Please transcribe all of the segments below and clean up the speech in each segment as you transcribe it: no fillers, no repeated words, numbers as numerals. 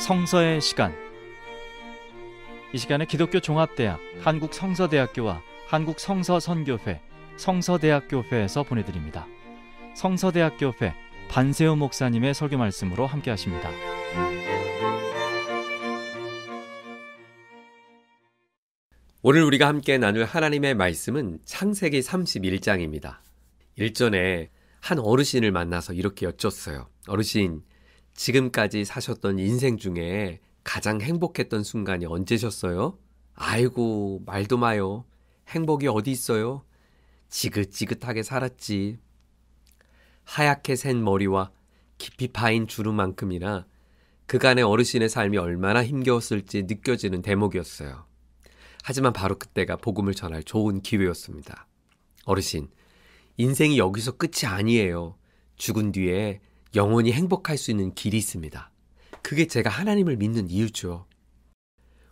성서의 시간. 이 시간에 기독교 종합대학 한국성서대학교와 한국성서선교회 성서대학교회에서 보내드립니다. 성서대학교회 반세우 목사님의 설교 말씀으로 함께 하십니다. 오늘 우리가 함께 나눌 하나님의 말씀은 창세기 31장입니다. 일전에 한 어르신을 만나서 이렇게 여쭸어요. 어르신, 지금까지 사셨던 인생 중에 가장 행복했던 순간이 언제셨어요? 아이고, 말도 마요. 행복이 어디 있어요? 지긋지긋하게 살았지. 하얗게 샌 머리와 깊이 파인 주름만큼이나 그간의 어르신의 삶이 얼마나 힘겨웠을지 느껴지는 대목이었어요. 하지만 바로 그때가 복음을 전할 좋은 기회였습니다. 어르신, 인생이 여기서 끝이 아니에요. 죽은 뒤에 영원히 행복할 수 있는 길이 있습니다. 그게 제가 하나님을 믿는 이유죠.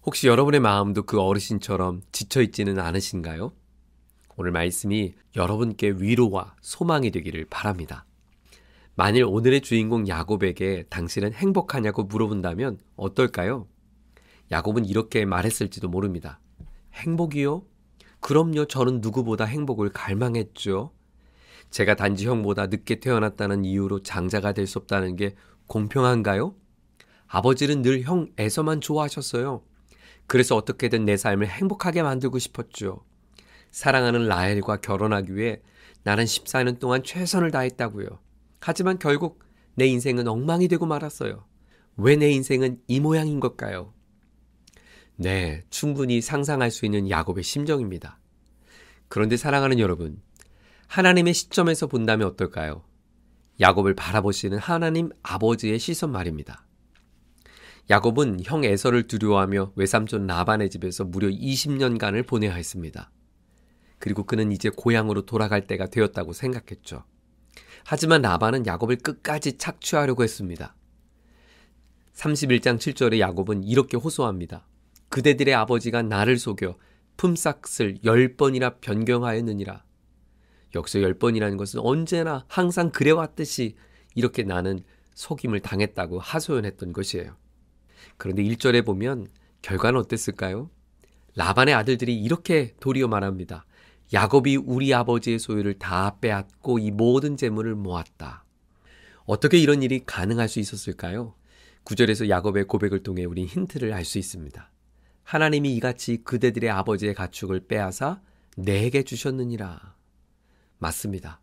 혹시 여러분의 마음도 그 어르신처럼 지쳐있지는 않으신가요? 오늘 말씀이 여러분께 위로와 소망이 되기를 바랍니다. 만일 오늘의 주인공 야곱에게 당신은 행복하냐고 물어본다면 어떨까요? 야곱은 이렇게 말했을지도 모릅니다. 행복이요? 그럼요, 저는 누구보다 행복을 갈망했죠. 제가 단지 형보다 늦게 태어났다는 이유로 장자가 될 수 없다는 게 공평한가요? 아버지는 늘 형 에서만 좋아하셨어요. 그래서 어떻게든 내 삶을 행복하게 만들고 싶었죠. 사랑하는 라헬과 결혼하기 위해 나는 14년 동안 최선을 다했다고요. 하지만 결국 내 인생은 엉망이 되고 말았어요. 왜 내 인생은 이 모양인 걸까요? 네, 충분히 상상할 수 있는 야곱의 심정입니다. 그런데 사랑하는 여러분, 하나님의 시점에서 본다면 어떨까요? 야곱을 바라보시는 하나님 아버지의 시선 말입니다. 야곱은 형 에서를 두려워하며 외삼촌 라반의 집에서 무려 20년간을 보내야 했습니다. 그리고 그는 이제 고향으로 돌아갈 때가 되었다고 생각했죠. 하지만 라반은 야곱을 끝까지 착취하려고 했습니다. 31장 7절에 야곱은 이렇게 호소합니다. 그대들의 아버지가 나를 속여 품삯을 10번이나 변경하였느니라. 여기서 10번이라는 것은 언제나 항상 그래왔듯이 이렇게 나는 속임을 당했다고 하소연했던 것이에요. 그런데 1절에 보면 결과는 어땠을까요? 라반의 아들들이 이렇게 도리어 말합니다. 야곱이 우리 아버지의 소유를 다 빼앗고 이 모든 재물을 모았다. 어떻게 이런 일이 가능할 수 있었을까요? 9절에서 야곱의 고백을 통해 우린 힌트를 알 수 있습니다. 하나님이 이같이 그대들의 아버지의 가축을 빼앗아 내게 주셨느니라. 맞습니다.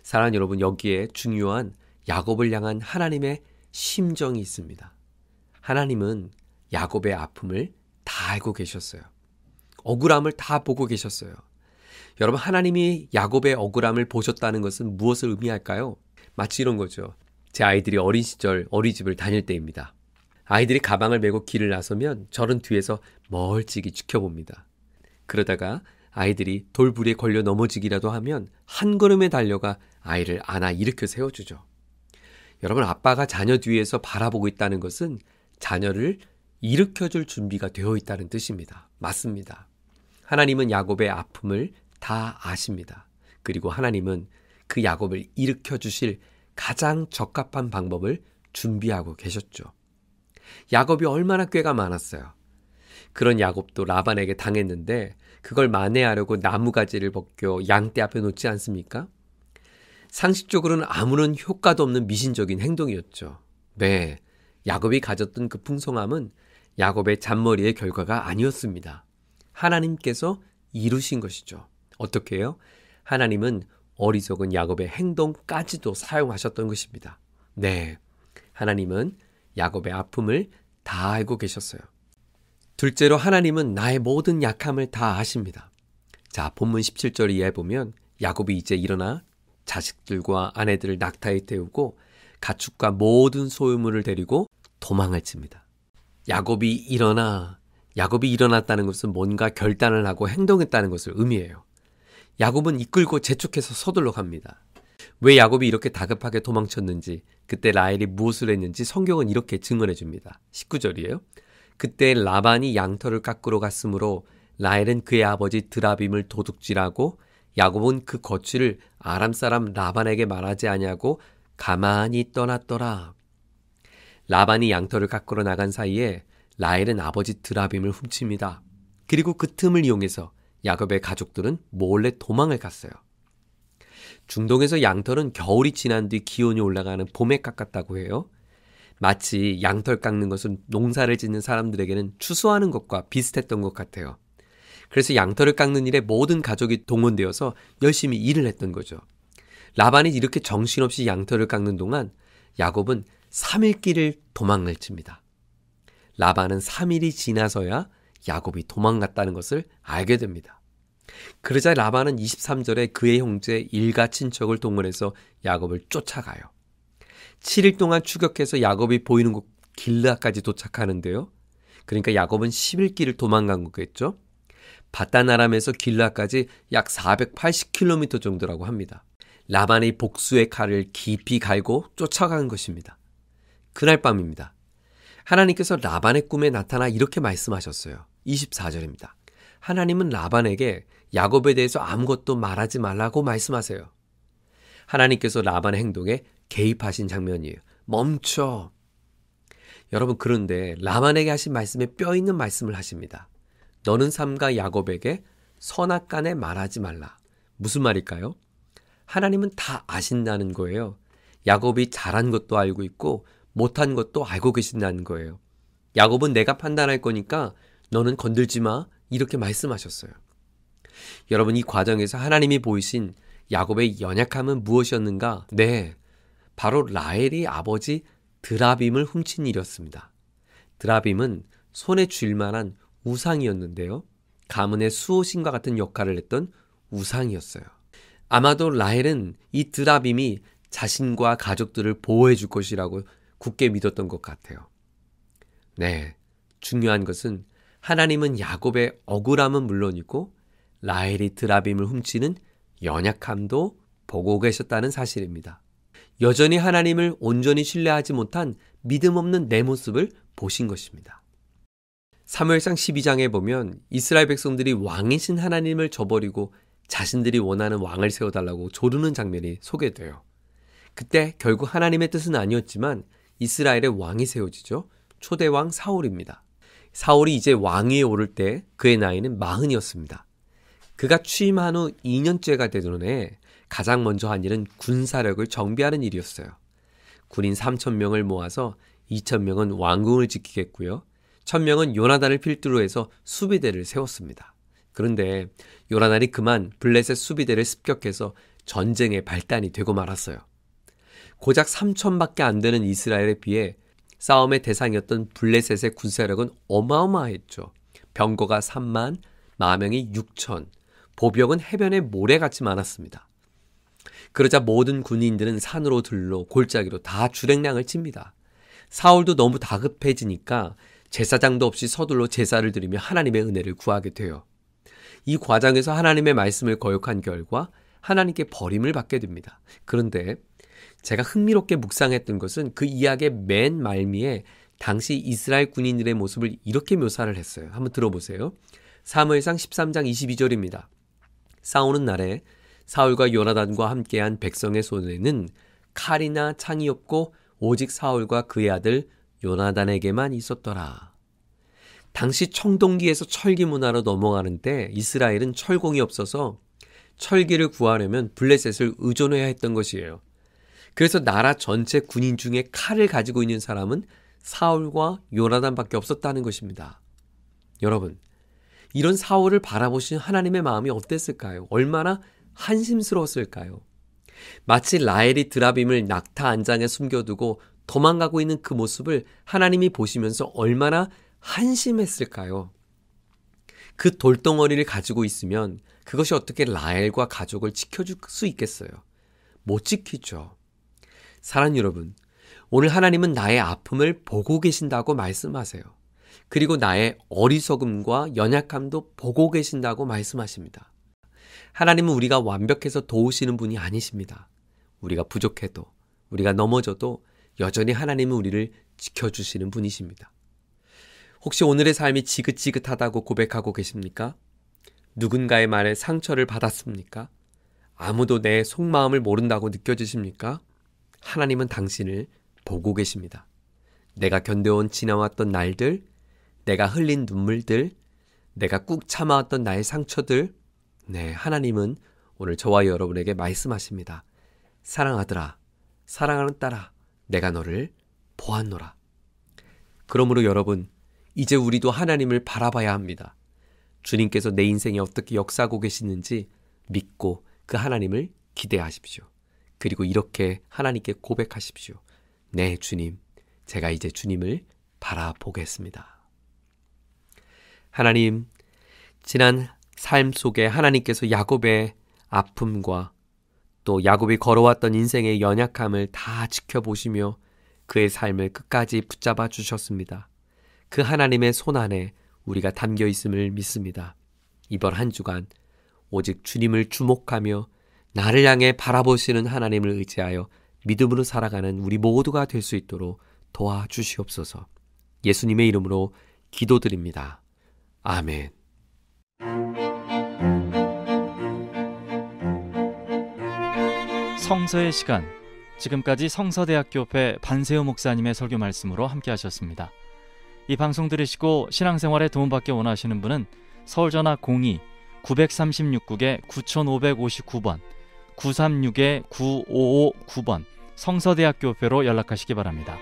사랑하는 여러분, 여기에 중요한 야곱을 향한 하나님의 심정이 있습니다. 하나님은 야곱의 아픔을 다 알고 계셨어요. 억울함을 다 보고 계셨어요. 여러분, 하나님이 야곱의 억울함을 보셨다는 것은 무엇을 의미할까요? 마치 이런 거죠. 제 아이들이 어린 시절 어린이집을 다닐 때입니다. 아이들이 가방을 메고 길을 나서면 저는 뒤에서 멀찍이 지켜봅니다. 그러다가 아이들이 돌부리에 걸려 넘어지기라도 하면 한 걸음에 달려가 아이를 안아 일으켜 세워주죠. 여러분, 아빠가 자녀 뒤에서 바라보고 있다는 것은 자녀를 일으켜줄 준비가 되어 있다는 뜻입니다. 맞습니다. 하나님은 야곱의 아픔을 다 아십니다. 그리고 하나님은 그 야곱을 일으켜주실 가장 적합한 방법을 준비하고 계셨죠. 야곱이 얼마나 꾀가 많았어요. 그런 야곱도 라반에게 당했는데 그걸 만회하려고 나무가지를 벗겨 양떼 앞에 놓지 않습니까? 상식적으로는 아무런 효과도 없는 미신적인 행동이었죠. 네, 야곱이 가졌던 그 풍성함은 야곱의 잔머리의 결과가 아니었습니다. 하나님께서 이루신 것이죠. 어떻게 해요? 하나님은 어리석은 야곱의 행동까지도 사용하셨던 것입니다. 네, 하나님은 야곱의 아픔을 다 알고 계셨어요. 둘째로 하나님은 나의 모든 약함을 다 아십니다. 자, 본문 17절 이하에 보면 야곱이 이제 일어나 자식들과 아내들을 낙타에 태우고 가축과 모든 소유물을 데리고 도망을 칩니다. 야곱이 일어났다는 것은 뭔가 결단을 하고 행동했다는 것을 의미해요. 야곱은 이끌고 재촉해서 서둘러 갑니다. 왜 야곱이 이렇게 다급하게 도망쳤는지, 그때 라헬이 무엇을 했는지 성경은 이렇게 증언해 줍니다. 19절이에요. 그때 라반이 양털을 깎으러 갔으므로 라헬은 그의 아버지 드라빔을 도둑질하고 야곱은 그 거취를 아람 사람 라반에게 말하지 아니하고 가만히 떠났더라. 라반이 양털을 가꾸러 나간 사이에 라헬은 아버지 드라빔을 훔칩니다. 그리고 그 틈을 이용해서 야곱의 가족들은 몰래 도망을 갔어요. 중동에서 양털은 겨울이 지난 뒤 기온이 올라가는 봄에 깎았다고 해요. 마치 양털 깎는 것은 농사를 짓는 사람들에게는 추수하는 것과 비슷했던 것 같아요. 그래서 양털을 깎는 일에 모든 가족이 동원되어서 열심히 일을 했던 거죠. 라반이 이렇게 정신없이 양털을 깎는 동안 야곱은 3일 길을 도망을 칩니다. 라반은 3일이 지나서야 야곱이 도망갔다는 것을 알게 됩니다. 그러자 라반은 23절에 그의 형제 일가 친척을 동원해서 야곱을 쫓아가요. 7일 동안 추격해서 야곱이 보이는 곳 길르앗까지 도착하는데요. 그러니까 야곱은 10일 길을 도망간 거겠죠. 바단 아람에서 길르앗까지 약 480km 정도라고 합니다. 라반의 복수의 칼을 깊이 갈고 쫓아간 것입니다. 그날 밤입니다. 하나님께서 라반의 꿈에 나타나 이렇게 말씀하셨어요. 24절입니다. 하나님은 라반에게 야곱에 대해서 아무것도 말하지 말라고 말씀하세요. 하나님께서 라반의 행동에 개입하신 장면이에요. 멈춰. 여러분, 그런데 라반에게 하신 말씀에 뼈 있는 말씀을 하십니다. 너는 삼가 야곱에게 선악간에 말하지 말라. 무슨 말일까요? 하나님은 다 아신다는 거예요. 야곱이 잘한 것도 알고 있고 못한 것도 알고 계신다는 거예요. 야곱은 내가 판단할 거니까 너는 건들지 마. 이렇게 말씀하셨어요. 여러분, 이 과정에서 하나님이 보이신 야곱의 연약함은 무엇이었는가? 네, 바로 라헬이 아버지 드라빔을 훔친 일이었습니다. 드라빔은 손에 쥘 만한 우상이었는데요. 가문의 수호신과 같은 역할을 했던 우상이었어요. 아마도 라헬은 이 드라빔이 자신과 가족들을 보호해 줄 것이라고 굳게 믿었던 것 같아요. 네, 중요한 것은 하나님은 야곱의 억울함은 물론이고 라헬이 드라빔을 훔치는 연약함도 보고 계셨다는 사실입니다. 여전히 하나님을 온전히 신뢰하지 못한 믿음 없는 내 모습을 보신 것입니다. 사무엘상 12장에 보면 이스라엘 백성들이 왕이신 하나님을 저버리고 자신들이 원하는 왕을 세워달라고 조르는 장면이 소개돼요. 그때 결국 하나님의 뜻은 아니었지만 이스라엘의 왕이 세워지죠. 초대왕 사울입니다. 사울이 이제 왕위에 오를 때 그의 나이는 40이었습니다. 그가 취임한 후 2년째가 되던 해 가장 먼저 한 일은 군사력을 정비하는 일이었어요. 군인 3,000명을 모아서 2,000명은 왕궁을 지키겠고요. 1,000명은 요나단을 필두로 해서 수비대를 세웠습니다. 그런데 요나단이 그만 블레셋 수비대를 습격해서 전쟁의 발단이 되고 말았어요. 고작 3,000밖에 안 되는 이스라엘에 비해 싸움의 대상이었던 블레셋의 군사력은 어마어마했죠. 병거가 3만, 마명이 6천, 보병은 해변에 모래같이 많았습니다. 그러자 모든 군인들은 산으로 들로 골짜기로 다 주랭랑을 칩니다. 사울도 너무 다급해지니까 제사장도 없이 서둘러 제사를 드리며 하나님의 은혜를 구하게 돼요. 이 과정에서 하나님의 말씀을 거역한 결과 하나님께 버림을 받게 됩니다. 그런데 제가 흥미롭게 묵상했던 것은 그 이야기의 맨 말미에 당시 이스라엘 군인들의 모습을 이렇게 묘사를 했어요. 한번 들어보세요. 사무엘상 13장 22절입니다. 싸우는 날에 사울과 요나단과 함께한 백성의 손에는 칼이나 창이 없고 오직 사울과 그의 아들 요나단에게만 있었더라. 당시 청동기에서 철기 문화로 넘어가는 때 이스라엘은 철공이 없어서 철기를 구하려면 블레셋을 의존해야 했던 것이에요. 그래서 나라 전체 군인 중에 칼을 가지고 있는 사람은 사울과 요나단밖에 없었다는 것입니다. 여러분, 이런 사울을 바라보신 하나님의 마음이 어땠을까요? 얼마나 한심스러웠을까요? 마치 라헬이 드라빔을 낙타 안장에 숨겨두고 도망가고 있는 그 모습을 하나님이 보시면서 얼마나 한심했을까요? 그 돌덩어리를 가지고 있으면 그것이 어떻게 라헬과 가족을 지켜줄 수 있겠어요? 못 지키죠. 사랑하는 여러분, 오늘 하나님은 나의 아픔을 보고 계신다고 말씀하세요. 그리고 나의 어리석음과 연약함도 보고 계신다고 말씀하십니다. 하나님은 우리가 완벽해서 도우시는 분이 아니십니다. 우리가 부족해도, 우리가 넘어져도 여전히 하나님은 우리를 지켜주시는 분이십니다. 혹시 오늘의 삶이 지긋지긋하다고 고백하고 계십니까? 누군가의 말에 상처를 받았습니까? 아무도 내 속마음을 모른다고 느껴지십니까? 하나님은 당신을 보고 계십니다. 내가 견뎌온 지나왔던 날들, 내가 흘린 눈물들, 내가 꾹 참아왔던 나의 상처들, 네, 하나님은 오늘 저와 여러분에게 말씀하십니다. 사랑하더라, 사랑하는 딸아, 내가 너를 보았노라. 그러므로 여러분, 이제 우리도 하나님을 바라봐야 합니다. 주님께서 내 인생에 어떻게 역사하고 계시는지 믿고 그 하나님을 기대하십시오. 그리고 이렇게 하나님께 고백하십시오. 네, 주님, 제가 이제 주님을 바라보겠습니다. 하나님, 지난 삶 속에 하나님께서 야곱의 아픔과 또 야곱이 걸어왔던 인생의 연약함을 다 지켜보시며 그의 삶을 끝까지 붙잡아 주셨습니다. 그 하나님의 손 안에 우리가 담겨 있음을 믿습니다. 이번 한 주간 오직 주님을 주목하며 나를 향해 바라보시는 하나님을 의지하여 믿음으로 살아가는 우리 모두가 될 수 있도록 도와주시옵소서. 예수님의 이름으로 기도드립니다. 아멘. 성서의 시간, 지금까지 성서대학교회 반세호 목사님의 설교 말씀으로 함께 하셨습니다. 이 방송 들으시고 신앙생활에 도움받기 원하시는 분은 서울전화 02-936국에 9559번 936-9559번 성서대학교회로 연락하시기 바랍니다.